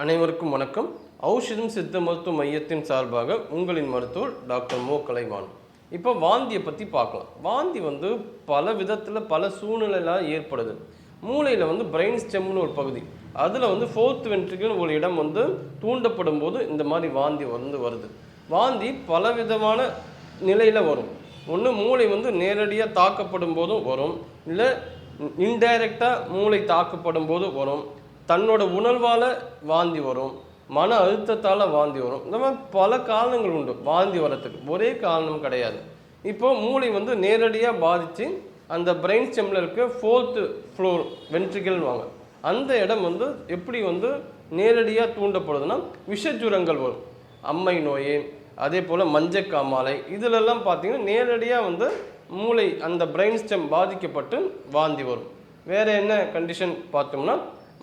அனைவருக்கும் வணக்கம். ஔஷதம் சித்த மருத்துவ மையத்தின் சார்பாக உங்களின் மருத்துவர் டாக்டர் மோ கலைவாணன். இப்போ வாந்தியை பற்றி பார்க்கலாம். வாந்தி பல விதத்தில் பல சூழ்நிலையெல்லாம் ஏற்படுது. மூளையில் பிரெயின் ஸ்டெம்னு ஒரு பகுதி, அதில் ஃபோர்த் வென்ட்ரிக்கிள் ஒரு இடம் தூண்டப்படும் போது இந்த மாதிரி வாந்தி வருது. வாந்தி பல விதமான நிலையில் வரும். ஒன்று மூளை நேரடியாக தாக்கப்படும் போதும் வரும், இல்லை இன்டைரக்டாக மூளை தாக்கப்படும் போது வரும், தன்னோட உணர்வால் வாந்தி வரும், மன அழுத்தத்தால் வாந்தி வரும். இந்த மாதிரி பல காரணங்கள் உண்டு வாந்தி வரத்துக்கு, ஒரே காரணம் கிடையாது. இப்போது மூளை நேரடியாக பாதித்து அந்த பிரெயின் ஸ்டெம்மில் இருக்க ஃபோர்த்து ஃப்ளோர் வென்ட்ரிக்கல் வாங்க, அந்த இடம் எப்படி நேரடியாக தூண்டப்படுதுன்னா விஷஜுரங்கள் வரும், அம்மை நோய், அதே போல் மஞ்சக்காமாலை, இதிலெல்லாம் பார்த்திங்கன்னா நேரடியாக மூளை அந்த பிரெயின் ஸ்டெம் பாதிக்கப்பட்டு வாந்தி வரும். வேறு என்ன கண்டிஷன் பார்த்தோம்னா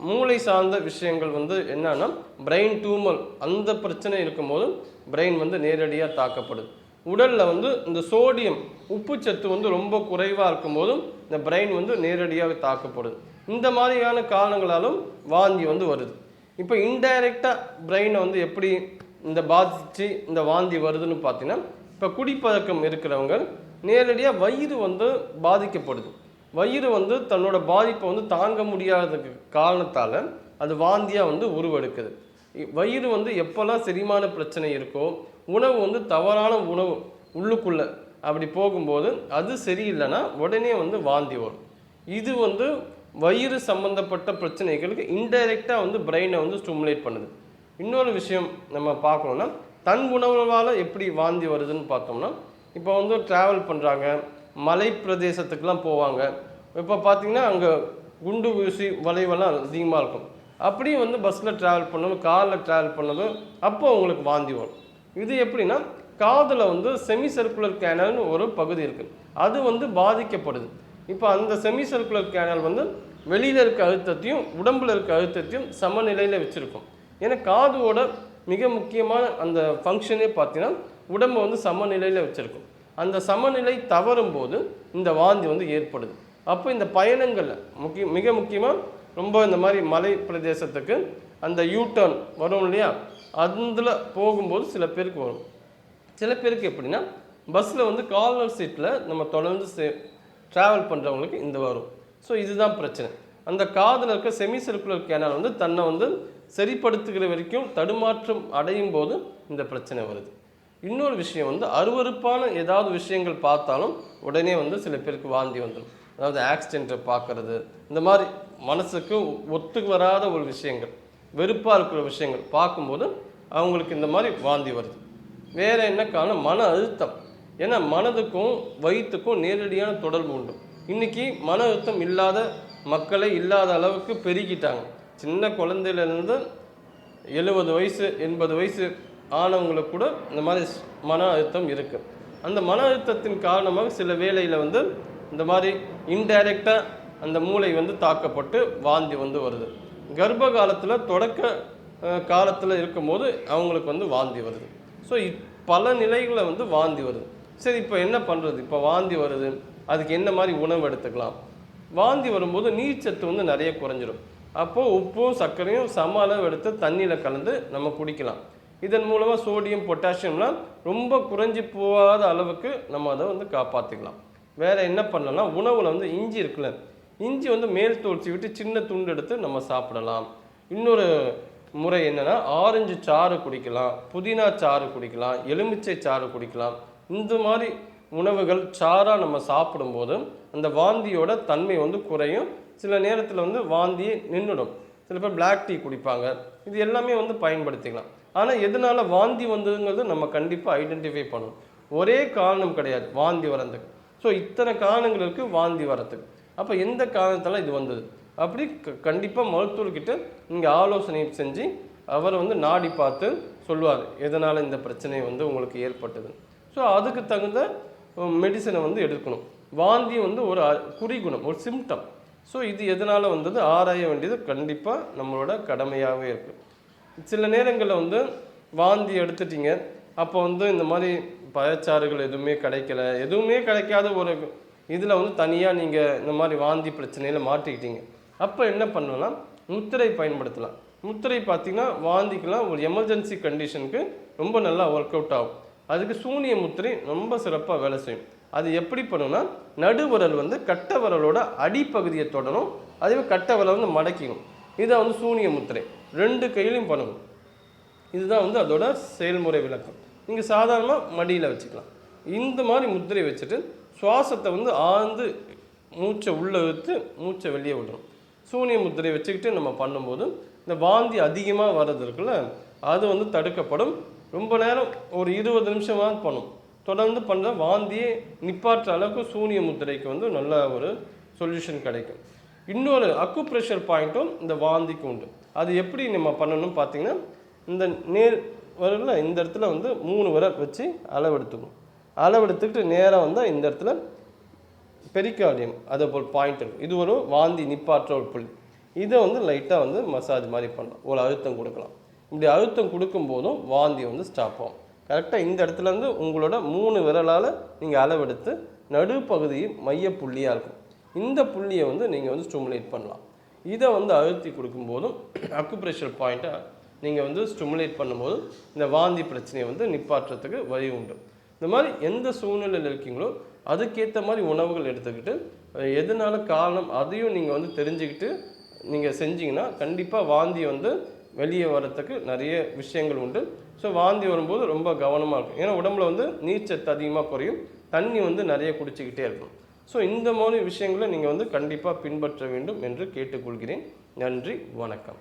மூளை சார்ந்த விஷயங்கள் என்னன்னா பிரெயின் டியூமர், அந்த பிரச்சனை இருக்கும்போது பிரெயின் நேரடியாக தாக்கப்படுது. உடலில் இந்த சோடியம் உப்புச்சத்து ரொம்ப குறைவாக இருக்கும்போதும் இந்த பிரெயின் நேரடியாக தாக்கப்படுது. இந்த மாதிரியான காரணங்களாலும் வாந்தி வருது. இப்போ இன்டைரக்டாக பிரெயினை எப்படி இந்த பாதித்து இந்த வாந்தி வருதுன்னு பார்த்தீங்கன்னா, இப்போ குடிப்பழக்கம் இருக்கிறவங்க நேரடியாக வயிறு பாதிக்கப்படுது. வயிறு தன்னோட பாதிப்பை தாங்க முடியாத காரணத்தால் அது வாந்தியாக உருவெடுக்குது. வயிறு எப்போல்லாம் செரிமான பிரச்சனை இருக்கோ, உணவு தவறான உணவு உள்ளுக்குள்ளே அப்படி போகும்போது அது சரியில்லைன்னா உடனே வாந்தி வரும். இது வயிறு சம்மந்தப்பட்ட பிரச்சனைகளுக்கு இன்டைரக்டாக பிரெயினை ஸ்டிமுலேட் பண்ணுது. இன்னொரு விஷயம் நம்ம பார்க்கணுன்னா, தன் உணவால் எப்படி வாந்தி வருதுன்னு பார்த்தோம்னா, இப்போ ட்ராவல் பண்ணுறாங்க, மலை பிரதேசத்துக்கெலாம் போவாங்க. இப்போ பார்த்திங்கன்னா அங்கே குண்டு ஊசி வளைவெல்லாம் அதிகமாக இருக்கும். அப்படியும் பஸ்ஸில் ட்ராவல் பண்ணணும், காரில் ட்ராவல் பண்ணதும் அப்போ அவங்களுக்கு வாந்தி வரும். இது எப்படின்னா, காதில் செமி சர்க்குலர் கேனல்னு ஒரு பகுதி இருக்குது, அது பாதிக்கப்படுது. இப்போ அந்த செமி சர்க்குலர் கேனல் வெளியில் இருக்க அழுத்தத்தையும் உடம்பில் இருக்க அழுத்தத்தையும் சமநிலையில் வச்சுருக்கும். ஏன்னா காதோட மிக முக்கியமான அந்த ஃபங்க்ஷனே பார்த்தீங்கன்னா உடம்பை சமநிலையில் வச்சுருக்கும். அந்த சமநிலை தவறும் போது இந்த வாந்தி ஏற்படுது. அப்போ இந்த பயணங்களில் மிக முக்கியமாக ரொம்ப இந்த மாதிரி மலை பிரதேசத்துக்கு அந்த யூட்டர்ன் வரும் இல்லையா, அதில் போகும்போது சில பேருக்கு வரும். சில பேருக்கு எப்படின்னா பஸ்ஸில் கார்னர் சீட்டில் நம்ம தொடர்ந்து ட்ராவல் பண்ணுறவங்களுக்கு இந்த வரும். ஸோ இதுதான் பிரச்சனை. அந்த காதில் இருக்க செமி சர்க்குலர் கேனால் தன்னை சரிப்படுத்துகிற வரைக்கும் தடுமாற்றம் அடையும் போது இந்த பிரச்சனை வருது. இன்னொரு விஷயம் அருவருப்பான ஏதாவது விஷயங்கள் பார்த்தாலும் உடனே சில பேருக்கு வாந்தி வந்துடும். அதாவது ஆக்சிடெண்ட்டை பார்க்குறது, இந்த மாதிரி மனசுக்கு ஒத்துக்கு வராத ஒரு விஷயங்கள், வெறுப்பாக இருக்கிற விஷயங்கள் பார்க்கும்போது அவங்களுக்கு இந்த மாதிரி வாந்தி வருது. வேறு என்ன காரணம்? மன அழுத்தம். ஏன்னா மனதுக்கும் வயிற்றுக்கும் நேரடியான தொடர்பு உண்டு. இன்றைக்கி மன அழுத்தம் இல்லாத மக்களை இல்லாத அளவுக்கு பெருகிட்டாங்க. சின்ன குழந்தையிலேருந்து 70 வயசு 80 வயசு ஆனவங்களுக்கு கூட இந்த மாதிரி மன அழுத்தம் இருக்குது. அந்த மன அழுத்தத்தின் காரணமாக சில வேளையில் இந்த மாதிரி இன்டைரக்டாக அந்த மூளை தாக்கப்பட்டு வாந்தி வருது. கர்ப்ப காலத்தில் தொடக்க காலத்தில் இருக்கும்போது அவங்களுக்கு வாந்தி வருது. ஸோ பல நிலைகளில் வாந்தி வருது. சரி, இப்போ என்ன பண்ணுறது? இப்போ வாந்தி வருது, அதுக்கு என்ன மாதிரி உணவு எடுத்துக்கலாம்? வாந்தி வரும்போது நீர்ச்சத்து நிறைய குறைஞ்சிடும். அப்போது உப்பும் சர்க்கரையும் சம அளவு எடுத்து தண்ணியில் கலந்து நம்ம குடிக்கலாம். இதன் மூலமாக சோடியம் பொட்டாசியம்லாம் ரொம்ப குறைஞ்சி போகாத அளவுக்கு நம்ம அதை காப்பாற்றிக்கலாம். வேறு என்ன பண்ணலாம்? உணவில் இஞ்சி இருக்குல்ல, இஞ்சி மேல் தோல்ச்சி விட்டு சின்ன துண்டு எடுத்து நம்ம சாப்பிடலாம். இன்னொரு முறை என்னென்னா, ஆரஞ்சு சாறு குடிக்கலாம், புதினா சாறு குடிக்கலாம், எலுமிச்சை சாறு குடிக்கலாம். இந்த மாதிரி உணவுகள் சாராக நம்ம சாப்பிடும்போது அந்த வாந்தியோட தன்மை குறையும். சில நேரத்தில் வாந்தியை நின்றுடும். சில பேர் பிளாக் டீ குடிப்பாங்க. இது எல்லாமே பயன்படுத்திக்கலாம். ஆனால் எதனால் வாந்தி வந்ததுங்கிறது நம்ம கண்டிப்பாக ஐடென்டிஃபை பண்ணணும். ஒரே காரணம் கிடையாது வாந்தி வரதுக்கு. ஸோ இத்தனை காரணங்கள் இருக்குது வாந்தி வரத்துக்கு. அப்போ எந்த காரணத்தால் இது வந்தது அப்படி கண்டிப்பாக மருத்துவர்கிட்ட நீங்கள் ஆலோசனை செஞ்சு அவர் நாடி பார்த்து சொல்லுவார் எதனால் இந்த பிரச்சனை உங்களுக்கு ஏற்பட்டது. ஸோ அதுக்கு தகுந்த மெடிசனை எடுக்கணும். வாந்தி ஒரு குறிகுணம், ஒரு சிம்டம். ஸோ இது எதனால் வந்தது ஆராய வேண்டியது கண்டிப்பாக நம்மளோட கடமையாகவே இருக்குது. சில நேரங்களில் வாந்தி எடுத்துட்டீங்க, அப்போ இந்த மாதிரி பழச்சாறுகள் எதுவுமே கிடைக்காத ஒரு இதில் தனியாக நீங்கள் இந்த மாதிரி வாந்தி பிரச்சனையில் மாட்டிக்கிட்டீங்க. அப்போ என்ன பண்ணலாம்? முத்திரை பயன்படுத்தலாம். முத்திரை பார்த்தீங்கன்னா வாந்திக்கெலாம் ஒரு எமர்ஜென்சி கண்டிஷனுக்கு ரொம்ப நல்லா ஒர்க் அவுட் ஆகும். அதுக்கு சூனிய முத்திரை ரொம்ப சிறப்பாக வேலை செய்யும். அது எப்படி பண்ணுன்னா, நடுவிரல் வந்து கட்டை விரலோட அடிப்பகுதியை தொடரும், அதுவே கட்டை விரல் வந்து மடக்கிடும். இதை வந்து சூனிய முத்திரை 2 கையிலையும் பண்ணணும். இதுதான் வந்து அதோட செயல்முறை விளக்கம். நீங்கள் சாதாரணமாக மடியில் வச்சுக்கலாம். இந்த மாதிரி முத்திரை வச்சுட்டு சுவாசத்தை வந்து ஆழ்ந்து மூச்சை உள்ளே இழுத்து மூச்சை வெளியே விடணும். சூனிய முத்திரை வச்சுக்கிட்டு நம்ம பண்ணும்போது இந்த வாந்தி அதிகமாக வர்றது இருக்குல்ல, அது வந்து தடுக்கப்படும். ரொம்ப நேரம் ஒரு 20 நிமிஷமாக பண்ணும். தொடர்ந்து பண்ண வாந்தியே நிப்பாற்ற அளவுக்கு சூனிய முத்திரைக்கு வந்து நல்ல ஒரு சொல்யூஷன் கிடைக்கும். இன்னொரு அக்குப்ரெஷர் பாயிண்ட்டும் இந்த வாந்திக்கு உண்டு. அது எப்படி நம்ம பண்ணணும்னு பார்த்தீங்கன்னா, இந்த நேர் வரல இந்த இடத்துல வந்து 3 விரல் வச்சு அளவெடுத்துக்கணும். அளவெடுத்துக்கிட்டு நேராக வந்தால் இந்த இடத்துல பெரிகார்டியம் அதே போல் பாயிண்ட் இருக்கும். இது ஒரு வாந்தி நிப்பாற்ற ஒரு புள்ளி. இதை வந்து லைட்டாக வந்து மசாஜ் மாதிரி பண்ணலாம், ஒரு அழுத்தம் கொடுக்கலாம். இப்படி அழுத்தம் கொடுக்கும்போதும் வாந்தி வந்து ஸ்டாப் ஆகும். கரெக்டாக இந்த இடத்துல இருந்து உங்களோட 3 விரலால் நீங்கள் அளவெடுத்து நடுப்பகுதியும் மையப்புள்ளியாக இருக்கும். இந்த புள்ளியை வந்து நீங்கள் வந்து ஸ்டிமுலேட் பண்ணலாம். இதை வந்து அழுத்தி கொடுக்கும்போதும் அக்குப்ரெஷர் பாயிண்ட்டை நீங்கள் வந்து ஸ்டிமுலேட் பண்ணும்போது இந்த வாந்தி பிரச்சனையை வந்து நிப்பாற்றத்துக்கு வழி உண்டு. இந்த மாதிரி எந்த சூழ்நிலையில் இருக்கீங்களோ அதுக்கேற்ற மாதிரி உணவுகள் எடுத்துக்கிட்டு எதனால காரணம் அதையும் நீங்கள் வந்து தெரிஞ்சுக்கிட்டு நீங்கள் செஞ்சீங்கன்னா கண்டிப்பாக வாந்தி வந்து வெளியே வரத்துக்கு நிறைய விஷயங்கள் உண்டு. ஸோ வாந்தி வரும்போது ரொம்ப கவனமாக இருக்கும். ஏன்னா உடம்புல வந்து நீர்ச்சத்து அதிகமாக குறையும், தண்ணி வந்து நிறைய குடிச்சிக்கிட்டே இருக்கும். ஸோ இந்த மாதிரி விஷயங்களை நீங்கள் வந்து கண்டிப்பாக பின்பற்ற வேண்டும் என்று கேட்டுக்கொள்கிறேன். நன்றி, வணக்கம்.